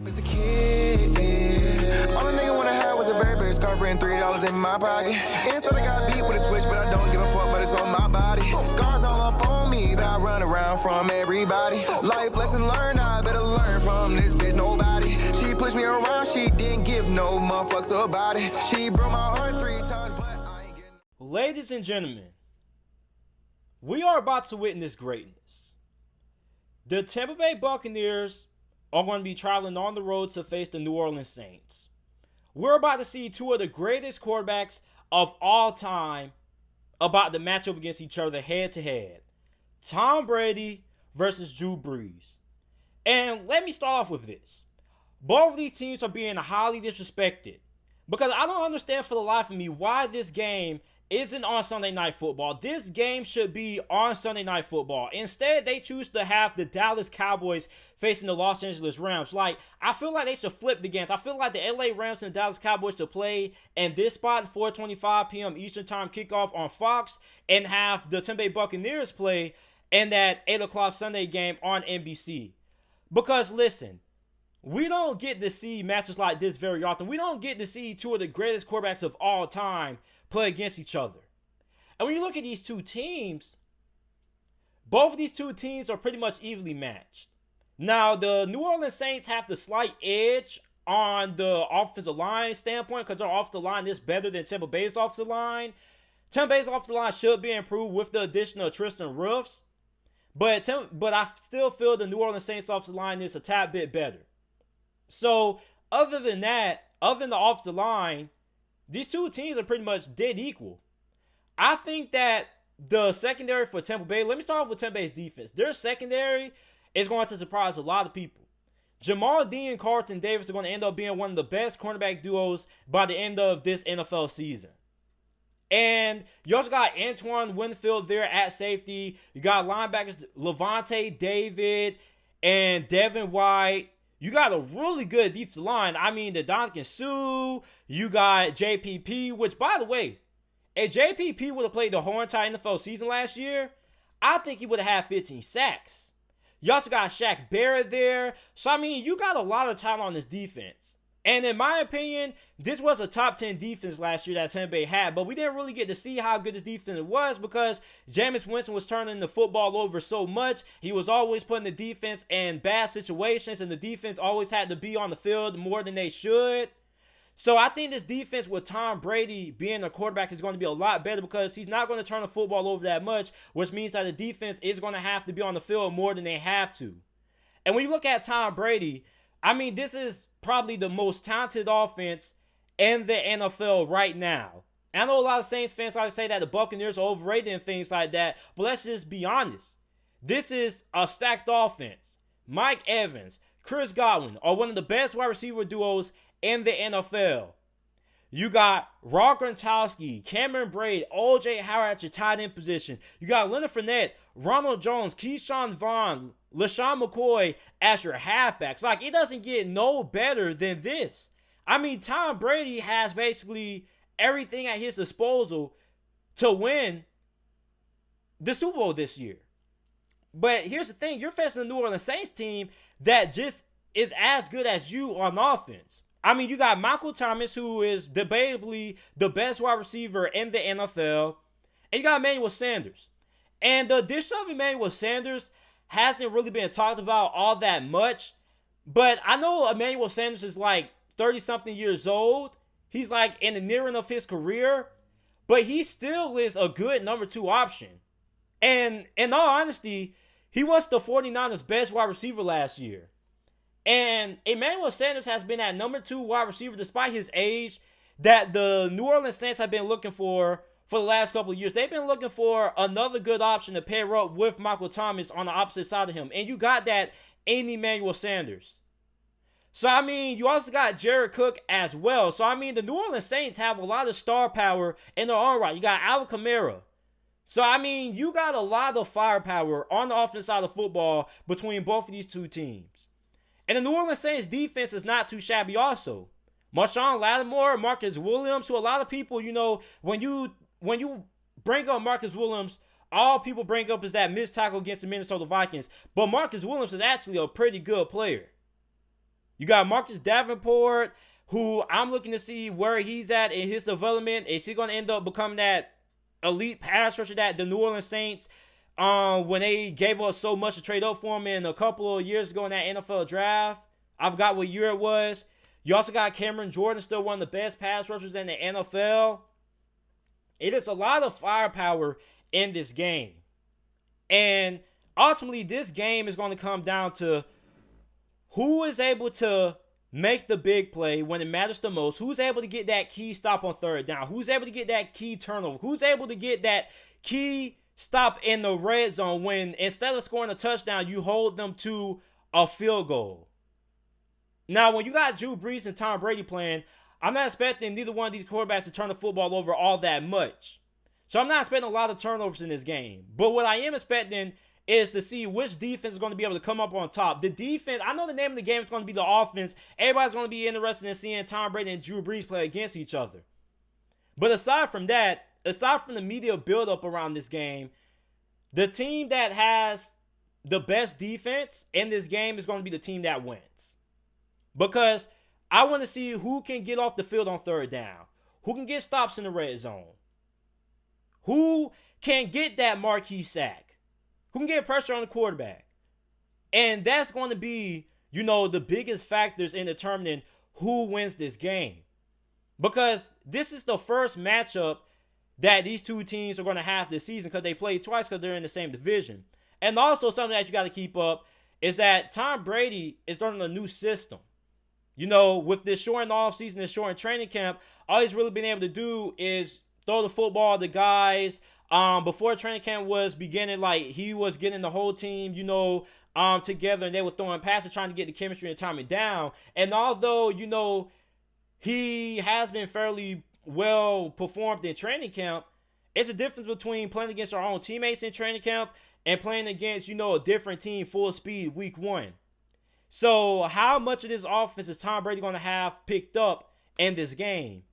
As a kid, all a nigga wanna have was a Burberry scarf and $3 in my pocket. Instead I got beat with a switch, but I don't give a fuck, but it's on my body. Scars all up on me, but I run around from everybody. Life lesson learned, I better learn from this bitch, nobody. She pushed me around, she didn't give no motherfucks about it. She broke my heart 3 times, but I ain't getting... Ladies and gentlemen, we are about to witness greatness. The Tampa Bay Buccaneers are going to be traveling on the road to face the New Orleans Saints. We're about to see two of the greatest quarterbacks of all time about to match up against each other head to head. Tom Brady versus Drew Brees. And let me start off with this. Both of these teams are being highly disrespected because I don't understand for the life of me why this game isn't on Sunday Night Football. This game should be on Sunday Night Football. Instead, they choose to have the Dallas Cowboys facing the Los Angeles Rams. I feel like they should flip the games. I feel like the LA Rams and the Dallas Cowboys should play in this spot, 4:25 p.m. Eastern Time kickoff on Fox, and have the Tampa Bay Buccaneers play in that 8 o'clock Sunday game on NBC. Because, listen, we don't get to see matches like this very often. We don't get to see two of the greatest quarterbacks of all time play against each other. And when you look at these two teams, both of these two teams are pretty much evenly matched. Now, the New Orleans Saints have the slight edge on the offensive line standpoint because their offensive line is better than Tampa Bay's offensive line. Tampa Bay's offensive line should be improved with the addition of Tristan Wirfs. But I still feel the New Orleans Saints offensive line is a tad bit better. So, other than that, other than the offensive line, these two teams are pretty much dead equal. I think that the secondary for Tampa Bay, let me start off with Tampa Bay's defense. Their secondary is going to surprise a lot of people. Jamal Dean and Carlton Davis are going to end up being one of the best cornerback duos by the end of this NFL season. And you also got Antoine Winfield there at safety. You got linebackers Levante David and Devin White. You got a really good defensive line. I mean, the Dominican Sue. You got JPP, which, by the way, if JPP would have played the whole entire NFL season last year, I think he would have had 15 sacks. You also got Shaq Barrett there. So, I mean, you got a lot of talent on this defense. And in my opinion, this was a top 10 defense last year that Tampa Bay had. But we didn't really get to see how good this defense was because Jameis Winston was turning the football over so much. He was always putting the defense in bad situations, and the defense always had to be on the field more than they should. So I think this defense with Tom Brady being a quarterback is going to be a lot better because he's not going to turn the football over that much, which means that the defense is going to have to be on the field more than they have to. And when you look at Tom Brady, I mean, this is probably the most talented offense in the NFL right now. And I know a lot of Saints fans like to say that the Buccaneers are overrated and things like that, but let's just be honest. This is a stacked offense. Mike Evans, Chris Godwin are one of the best wide receiver duos in the NFL. You got Rob Gronkowski, Cameron Braid, O.J. Howard at your tight end position. You got Leonard Fournette, Ronald Jones, Keyshawn Vaughn, LaShawn McCoy as your halfbacks. It doesn't get no better than this. I mean, Tom Brady has basically everything at his disposal to win the Super Bowl this year. But here's the thing. You're facing the New Orleans Saints team that just is as good as you on offense. I mean, you got Michael Thomas, who is debatably the best wide receiver in the NFL. And you got Emmanuel Sanders. And the addition of Emmanuel Sanders hasn't really been talked about all that much. But I know Emmanuel Sanders is 30-something years old. He's in the nearing of his career. But he still is a good number 2 option. And in all honesty, he was the 49ers' best wide receiver last year. And Emmanuel Sanders has been at number 2 wide receiver despite his age that the New Orleans Saints have been looking for the last couple of years. They've been looking for another good option to pair up with Michael Thomas on the opposite side of him. And you got that in Emmanuel Sanders. So, I mean, you also got Jared Cook as well. So, I mean, the New Orleans Saints have a lot of star power in their own right. You got Alvin Kamara. So, I mean, you got a lot of firepower on the offensive side of football between both of these two teams. And the New Orleans Saints defense is not too shabby also. Marshawn Lattimore, Marcus Williams, who a lot of people, when you bring up Marcus Williams, all people bring up is that missed tackle against the Minnesota Vikings. But Marcus Williams is actually a pretty good player. You got Marcus Davenport, who I'm looking to see where he's at in his development. Is he going to end up becoming that elite pass rusher that the New Orleans Saints, when they gave us so much to trade up for him in a couple of years ago in that NFL draft? I forgot what year it was. You also got Cameron Jordan, still one of the best pass rushers in the NFL. It is a lot of firepower in this game. And ultimately, this game is going to come down to who is able to make the big play when it matters the most. Who's able to get that key stop on third down? Who's able to get that key turnover? Who's able to get that key stop in the red zone when instead of scoring a touchdown, you hold them to a field goal? Now, when you got Drew Brees and Tom Brady playing, I'm not expecting neither one of these quarterbacks to turn the football over all that much. So I'm not expecting a lot of turnovers in this game. But what I am expecting is to see which defense is going to be able to come up on top. The defense, I know the name of the game is going to be the offense. Everybody's going to be interested in seeing Tom Brady and Drew Brees play against each other. But aside from that, aside from the media buildup around this game, the team that has the best defense in this game is going to be the team that wins. Because I want to see who can get off the field on third down, who can get stops in the red zone, who can get that marquee sack, who can get pressure on the quarterback. And that's going to be, the biggest factors in determining who wins this game. Because this is the first matchup that these two teams are going to have this season because they played twice because they're in the same division. And also something that you got to keep up is that Tom Brady is learning a new system. With this short offseason, this short training camp, all he's really been able to do is throw the football to guys. Before training camp was beginning, like he was getting the whole team, together, and they were throwing passes, trying to get the chemistry and timing down. And although, he has been fairly well performed in training camp, it's a difference between playing against our own teammates in training camp and playing against, a different team full speed week one. So how much of this offense is Tom Brady going to have picked up in this game?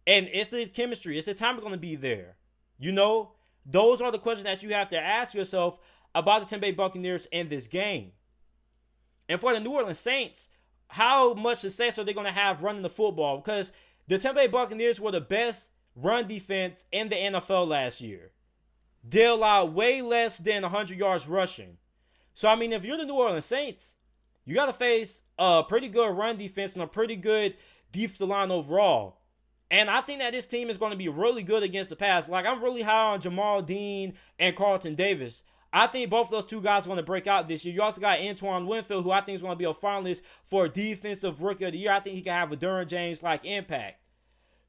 And it's the chemistry. It's the time going to be there. Those are the questions that you have to ask yourself about the Tampa Bay Buccaneers in this game. And for the New Orleans Saints, how much success are they going to have running the football? Because the Tampa Bay Buccaneers were the best run defense in the NFL last year. They allowed way less than 100 yards rushing. So, if you're the New Orleans Saints, you got to face a pretty good run defense and a pretty good defensive line overall. And I think that this team is going to be really good against the pass. Like, I'm really high on Jamal Dean and Carlton Davis. I think both of those two guys are going to break out this year. You also got Antoine Winfield, who I think is going to be a finalist for Defensive Rookie of the Year. I think he can have a Derwin James-like impact.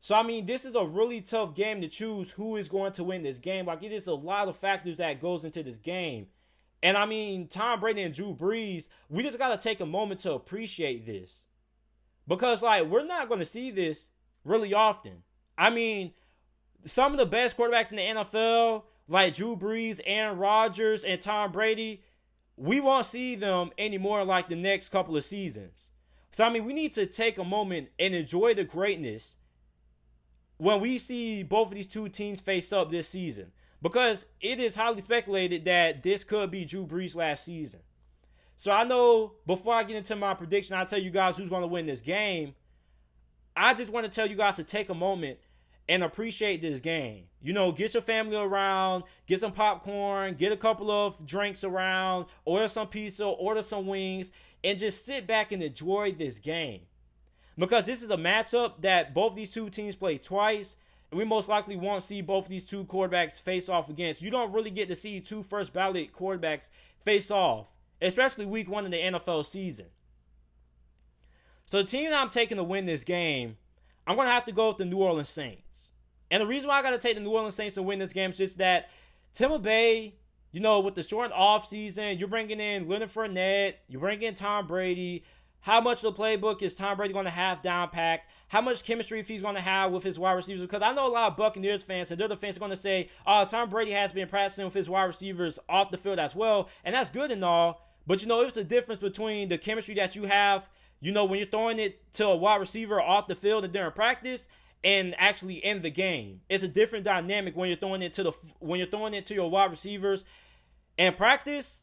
So, this is a really tough game to choose who is going to win this game. Like, it is a lot of factors that goes into this game. And Tom Brady and Drew Brees, we just got to take a moment to appreciate this. Because, we're not going to see this really often. Some of the best quarterbacks in the NFL, like Drew Brees, Aaron Rodgers, and Tom Brady, we won't see them anymore the next couple of seasons. So, we need to take a moment and enjoy the greatness when we see both of these two teams face up this season. Because it is highly speculated that this could be Drew Brees' last season. So I know before I get into my prediction, I'll tell you guys who's going to win this game. I just want to tell you guys to take a moment and appreciate this game. Get your family around, get some popcorn, get a couple of drinks around, order some pizza, order some wings, and just sit back and enjoy this game. Because this is a matchup that both these two teams play twice. And we most likely won't see both of these two quarterbacks face off against. You don't really get to see two first ballot quarterbacks face off, especially week one in the NFL season. So the team that I'm taking to win this game, I'm going to have to go with the New Orleans Saints. And the reason why I got to take the New Orleans Saints to win this game is just that Tampa Bay, with the short offseason, you're bringing in Leonard Fournette, you're bringing in Tom Brady. How much of the playbook is Tom Brady going to have down packed? How much chemistry if he's going to have with his wide receivers? Because I know a lot of Buccaneers fans, and they're the fans are going to say, Tom Brady has been practicing with his wide receivers off the field as well. And that's good and all. But, it's a difference between the chemistry that you have, when you're throwing it to a wide receiver off the field and during practice and actually in the game. It's a different dynamic when you're throwing it to your wide receivers in practice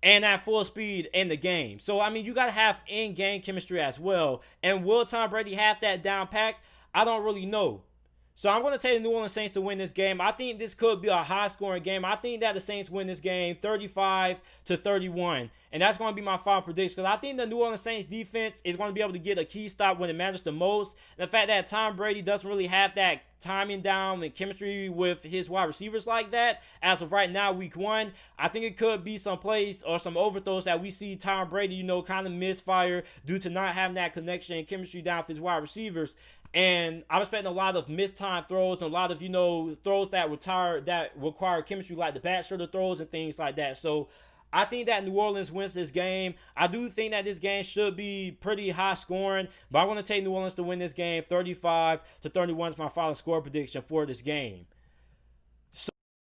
and at full speed in the game. So, I mean, you got to have in-game chemistry as well. And will Tom Brady have that down packed? I don't really know. So I'm going to take the New Orleans Saints to win this game. I think this could be a high-scoring game. I think that the Saints win this game 35-31. And that's going to be my final prediction. Because I think the New Orleans Saints defense is going to be able to get a key stop when it matters the most. And the fact that Tom Brady doesn't really have that timing down and chemistry with his wide receivers like that as of right now, week 1, I think it could be some plays or some overthrows that we see Tom Brady, kind of misfire due to not having that connection and chemistry down with his wide receivers. And I'm expecting a lot of mistimed throws and a lot of, throws that require chemistry, like the back shoulder throws and things like that. So I think that New Orleans wins this game. I do think that this game should be pretty high scoring, but I want to take New Orleans to win this game 35-31 is my final score prediction for this game.